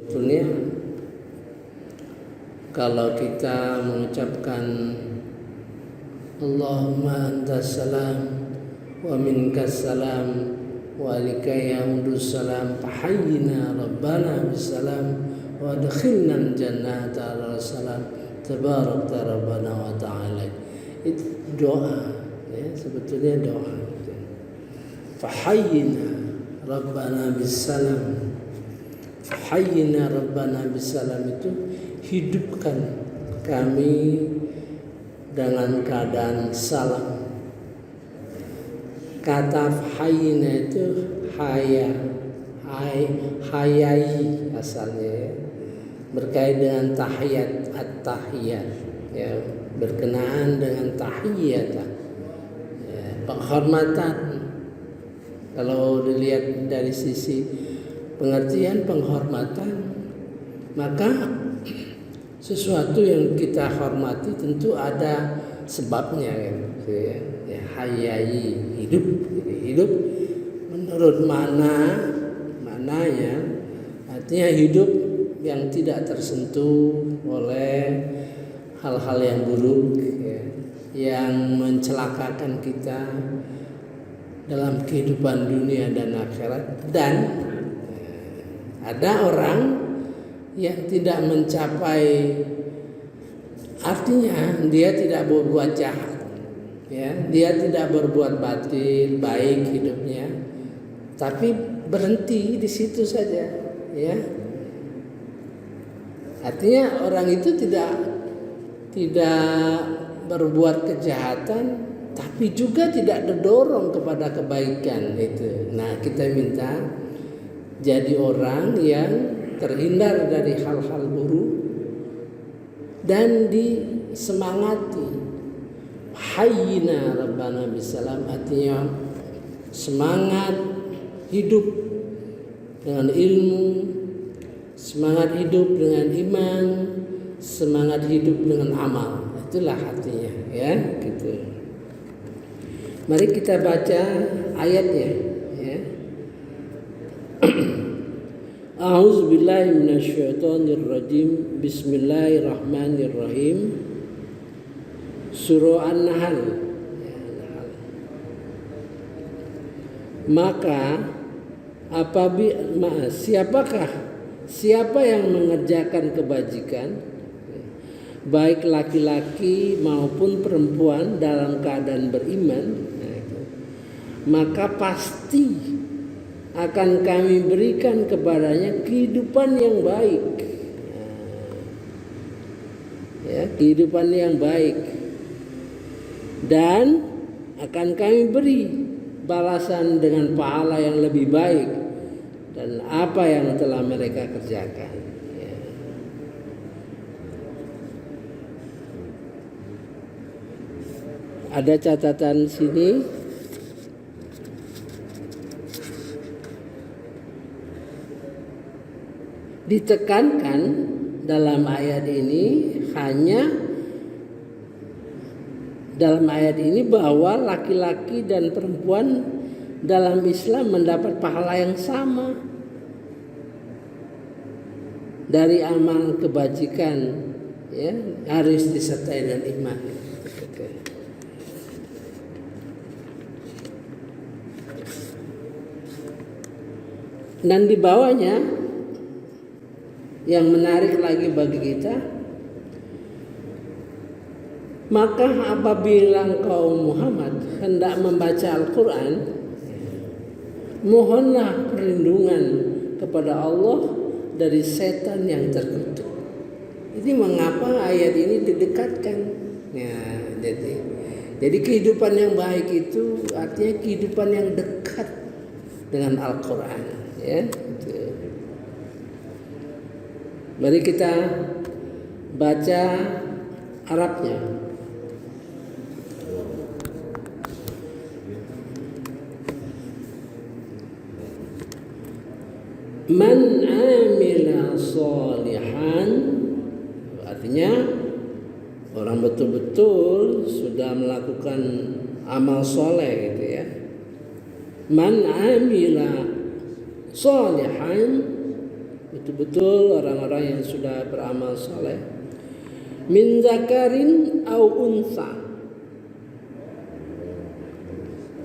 Sebetulnya kalau kita mengucapkan Allahumma antas salam wa minkas salam wa alika yaudus salam fahayyina rabbana bisalam wa adkhilna jannata ala salam tabarakta rabbana wa ta'ala. Itu doa ya, sebetulnya doa. Fahayyina rabbana bisalam, fahayyina rabbana bisalam itu hidupkan kami dengan keadaan salam. Kata hayyina itu hayai asalnya ya. Berkait dengan tahiyat, at-tahiyat ya, berkenaan dengan tahiyat ya, penghormatan. Kalau dilihat dari sisi pengertian penghormatan, maka sesuatu yang kita hormati tentu ada sebabnya gitu ya. Ya, hayai hidup menurut maknanya artinya hidup yang tidak tersentuh oleh hal-hal yang buruk ya, yang mencelakakan kita dalam kehidupan dunia dan akhirat. Dan ada orang yang tidak mencapai, artinya dia tidak berbuat jahat ya, dia tidak berbuat baik hidupnya, tapi berhenti di situ saja ya. Artinya orang itu tidak berbuat kejahatan, tapi juga tidak terdorong kepada kebaikan itu. Nah, kita minta jadi orang yang terhindar dari hal-hal buruk dan disemangati. Hayyina rabbana bisalam artinya semangat hidup dengan ilmu, semangat hidup dengan iman, semangat hidup dengan amal. Itulah artinya ya, gitu. Mari kita baca ayatnya ya. A'udzubillahi minasyaitonirrajim. Bismillahirrahmanirrahim. Surah An-Nahl. Maka siapa yang mengerjakan kebajikan, baik laki-laki maupun perempuan dalam keadaan beriman, maka pasti akan kami berikan kepadanya kehidupan yang baik ya, kehidupan yang baik, dan akan kami beri balasan dengan pahala yang lebih baik dan apa yang telah mereka kerjakan ya. Ada catatan sini. Ditekankan dalam ayat ini bahwa laki-laki dan perempuan dalam Islam mendapat pahala yang sama dari amal kebajikan ya, harus disertai dengan iman. Dan di bawahnya yang menarik lagi bagi kita, maka apabila engkau Muhammad hendak membaca Al-Quran, mohonlah perlindungan kepada Allah dari setan yang terkutuk. Ini mengapa ayat ini didekatkan ya, jadi kehidupan yang baik itu artinya kehidupan yang dekat dengan Al-Quran ya. Mari kita baca Arabnya. Man amila sholihan, artinya orang betul-betul sudah melakukan amal soleh gitu ya. Man amila sholihan betul-betul orang-orang yang sudah beramal soleh. Min zakarin au unsa,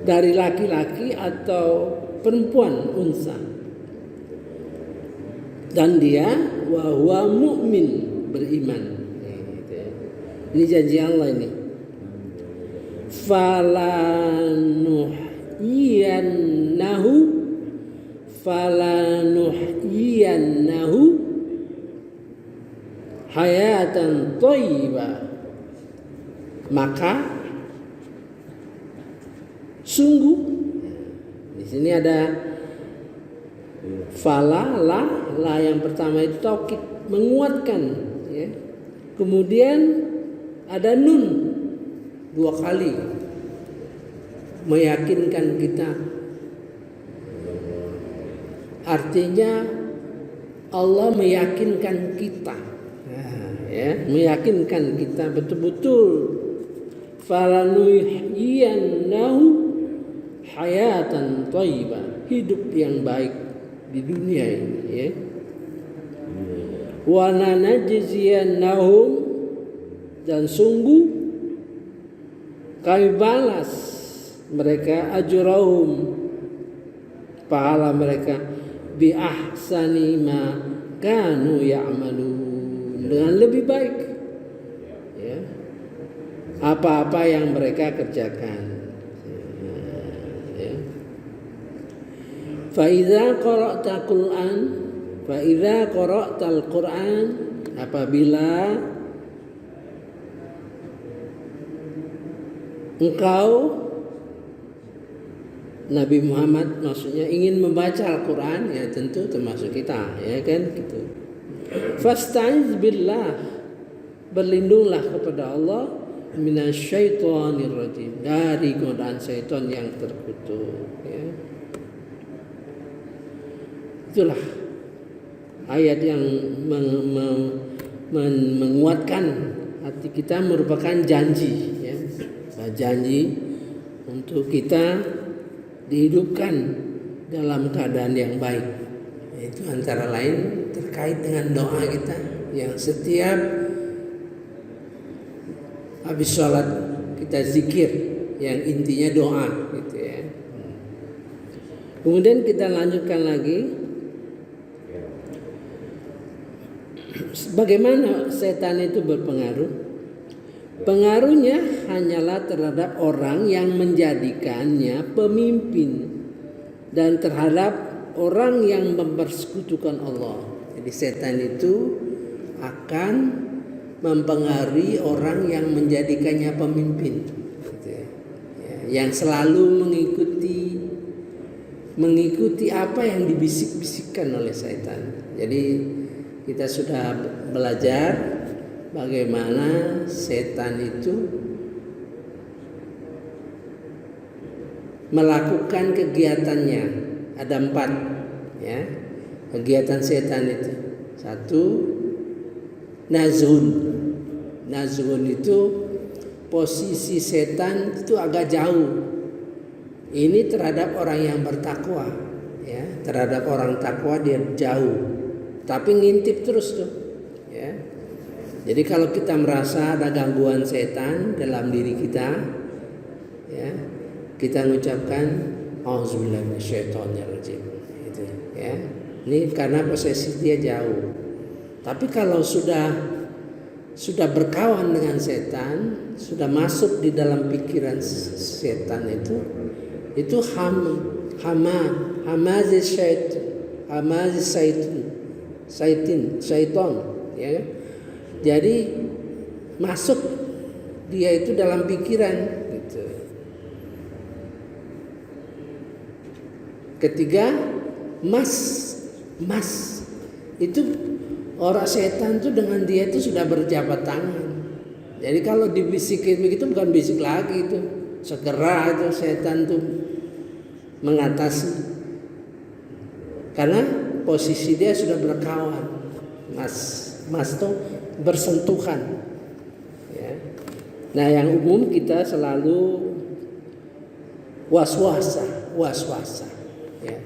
dari laki-laki atau perempuan, unsa, dan dia wa huwa mu'min, beriman. Ini janji Allah ini. Falanuhyiyannahu hayatan thayyibah, maka sungguh, di sini ada fala, la yang pertama itu taukid, menguatkan, ya. Kemudian ada nun dua kali, meyakinkan kita. Artinya Allah meyakinkan kita, ya, meyakinkan kita betul-betul. Falanuhyiyannahu hayatan thayyibah, hidup yang baik di dunia ini, ya. Wa lanajziyannahum, dan sungguh kami balas mereka ajrahum, pahala mereka, bi ahsani ma kanu ya'malun, dengan lebih baik, ya, apa-apa yang mereka kerjakan, ya. Fa idza qara'tal Qur'an, apabila engkau Nabi Muhammad maksudnya ingin membaca Al-Quran, ya tentu termasuk kita, ya kan, gitu. Fasta'iz billah, berlindunglah kepada Allah, minasyaitonir rajim, dari godaan syaitan yang terkutuk, ya. Itulah ayat yang menguatkan hati kita, merupakan janji, ya, janji untuk kita dihidupkan dalam keadaan yang baik. Itu antara lain terkait dengan doa kita yang setiap habis sholat kita zikir, yang intinya doa, gitu, ya. Kemudian kita lanjutkan lagi, bagaimana setan itu berpengaruh. Pengaruhnya hanyalah terhadap orang yang menjadikannya pemimpin dan terhadap orang yang mempersekutukan Allah. Jadi setan itu akan mempengaruhi orang yang menjadikannya pemimpin, gitu, ya. Yang selalu mengikuti apa yang dibisik-bisikkan oleh setan. Jadi kita sudah belajar bagaimana setan itu melakukan kegiatannya. Ada 4, ya, kegiatan setan itu. 1, nazhun. Nazhun itu posisi setan itu agak jauh. Ini terhadap orang yang bertakwa, ya. Terhadap orang takwa dia jauh, tapi ngintip terus tuh, ya. Jadi kalau kita merasa ada gangguan setan dalam diri kita, ya, kita mengucapkan auzubillahi minasyaitonirrajim, gitu, ya. Ini karena posisi dia jauh. Tapi kalau sudah berkawan dengan setan, sudah masuk di dalam pikiran setan itu syaitan, ya. Jadi masuk dia itu dalam pikiran, gitu. Ketiga, mas itu orang setan tuh dengan dia itu sudah berjabat tangan. Jadi kalau dibisikin begitu bukan bisik lagi, itu segera itu setan tuh mengatasi, karena posisi dia sudah berkawan. Mas tuh bersentuhan, ya. Nah, yang umum kita selalu waswasa, ya.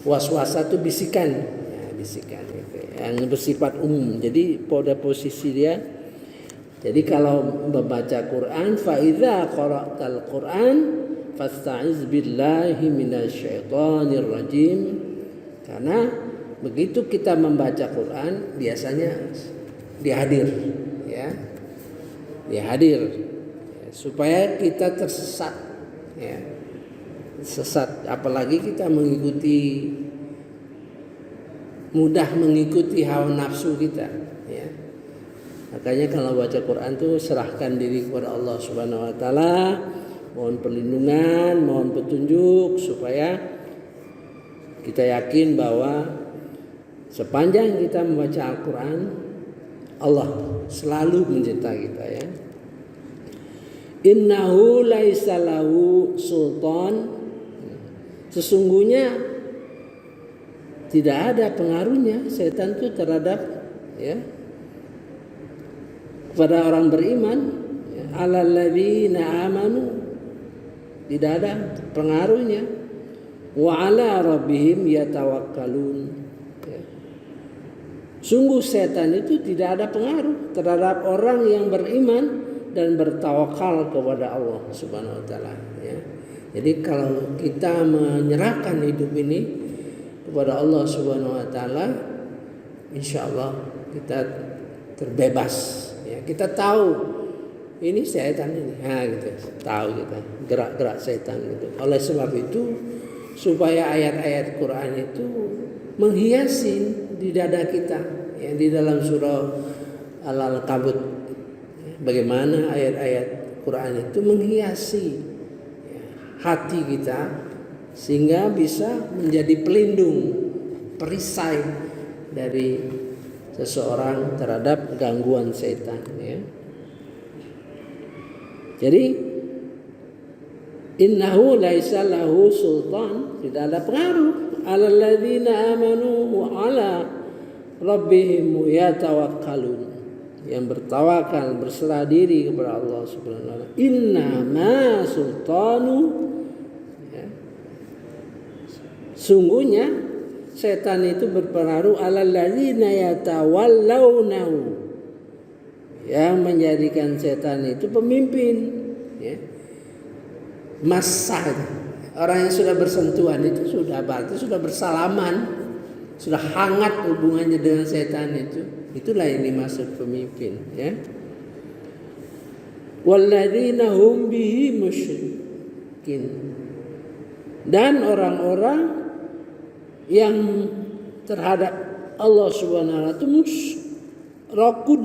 Waswasa itu bisikan, ya. bisikan itu yang bersifat umum. Jadi pada posisi dia, jadi kalau membaca Quran, fa idza qara'tal Quran fasta'iz billahi minasyaitonir rajim. Karena begitu kita membaca Quran biasanya dia hadir, ya. Dia hadir supaya kita tersesat, ya. Sesat, apalagi kita mudah mengikuti hawa nafsu kita, ya. Makanya kalau baca Quran tuh serahkan diri kepada Allah Subhanahu wa taala, mohon perlindungan, mohon petunjuk supaya kita yakin bahwa sepanjang kita membaca Al-Quran, Allah selalu mencintai kita, ya. Innahu laisa lahu sultan, sesungguhnya tidak ada pengaruhnya setan itu terhadap, ya, kepada orang beriman, ya, alal ladzina amanu, tidak ada pengaruhnya, wa ala rabbihim yatawakkalun, ya. Sungguh setan itu tidak ada pengaruh terhadap orang yang beriman dan bertawakal kepada Allah Subhanahu wa taala, ya. Jadi kalau kita menyerahkan hidup ini kepada Allah Subhanahu wa taala, insyaallah kita terbebas, ya. Kita tahu ini setan ini, gitu. Tahu kita gerak-gerak setan gitu. Oleh sebab itu supaya ayat-ayat Quran itu menghiasi di dada kita, ya, di dalam surah Al-Ankabut, ya, bagaimana ayat-ayat Quran itu menghiasi, ya, hati kita sehingga bisa menjadi pelindung, perisai dari seseorang terhadap gangguan setan, ya. Jadi innahu laisa lahu sultan, tidak ada pengaruh, alal ladzina amanu wa ala rabbihim yatawakkalun, yang bertawakal, berserah diri kepada Allah Subhanahu wa taala. Inna ma sultanu, ya, sungguhnya setan itu berpengaruh alal ladzina yatawallawnahu, yang menjadikan setan itu pemimpin, ya. Massa, orang yang sudah bersentuhan itu sudah berarti sudah bersalaman, sudah hangat hubungannya dengan setan itu. Itulah yang dimaksud pemimpin, ya. Walladzina hum bihi musyrikin, dan orang-orang yang terhadap Allah Subhanahu wa taala itu musyrakun,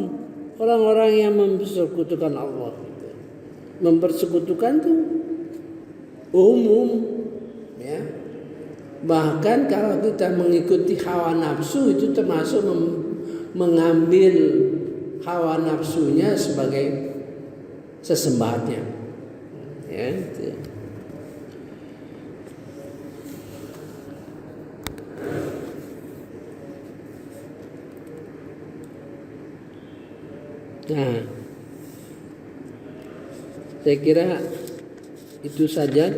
orang-orang yang mempersekutukan Allah. Mempersekutukan itu umum, ya. Bahkan kalau kita mengikuti hawa nafsu itu termasuk mengambil hawa nafsunya sebagai sesembahannya, ya. Nah, saya kira itu saja.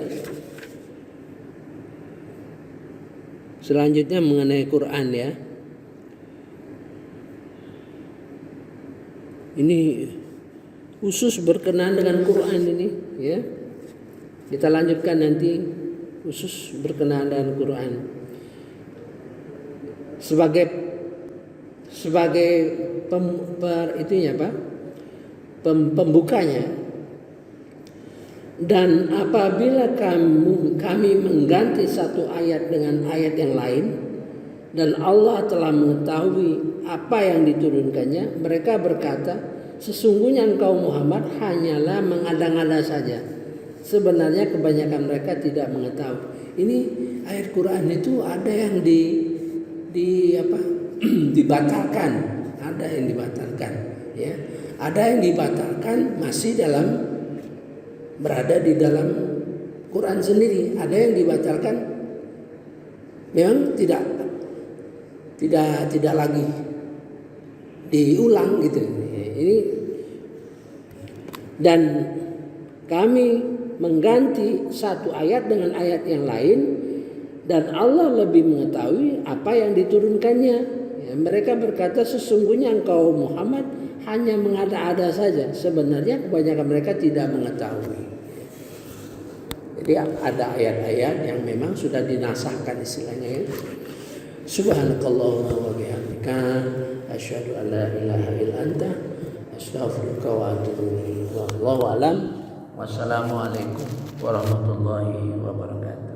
Selanjutnya mengenai Quran, ya. Ini khusus berkenaan dengan Quran ini, ya. Kita lanjutkan nanti khusus berkenaan dengan Quran. Sebagai pembukanya. Dan apabila kami mengganti satu ayat dengan ayat yang lain, dan Allah telah mengetahui apa yang diturunkannya, mereka berkata, sesungguhnya engkau Muhammad hanyalah mengada-ngada saja. Sebenarnya kebanyakan mereka tidak mengetahui. Ini ayat Quran itu ada yang dibatalkan, ada yang dibatalkan, ya. Ada yang dibatalkan masih berada di dalam Quran sendiri. Ada yang dibatalkan memang tidak lagi diulang, gitu. Ini dan kami mengganti satu ayat dengan ayat yang lain, dan Allah lebih mengetahui apa yang diturunkannya. Ya, mereka berkata sesungguhnya engkau Muhammad hanya mengada-ada saja. Sebenarnya kebanyakan mereka tidak mengetahui. Jadi ada ayat-ayat yang memang sudah dinasahkan istilahnya ya. Subhanakallahumma wa bihamdika asyhadu an la ilaha illa anta astaghfiruka wa atubu ilaik. Wallahu a'lam. Wassalamualaikum warahmatullahi wabarakatuh.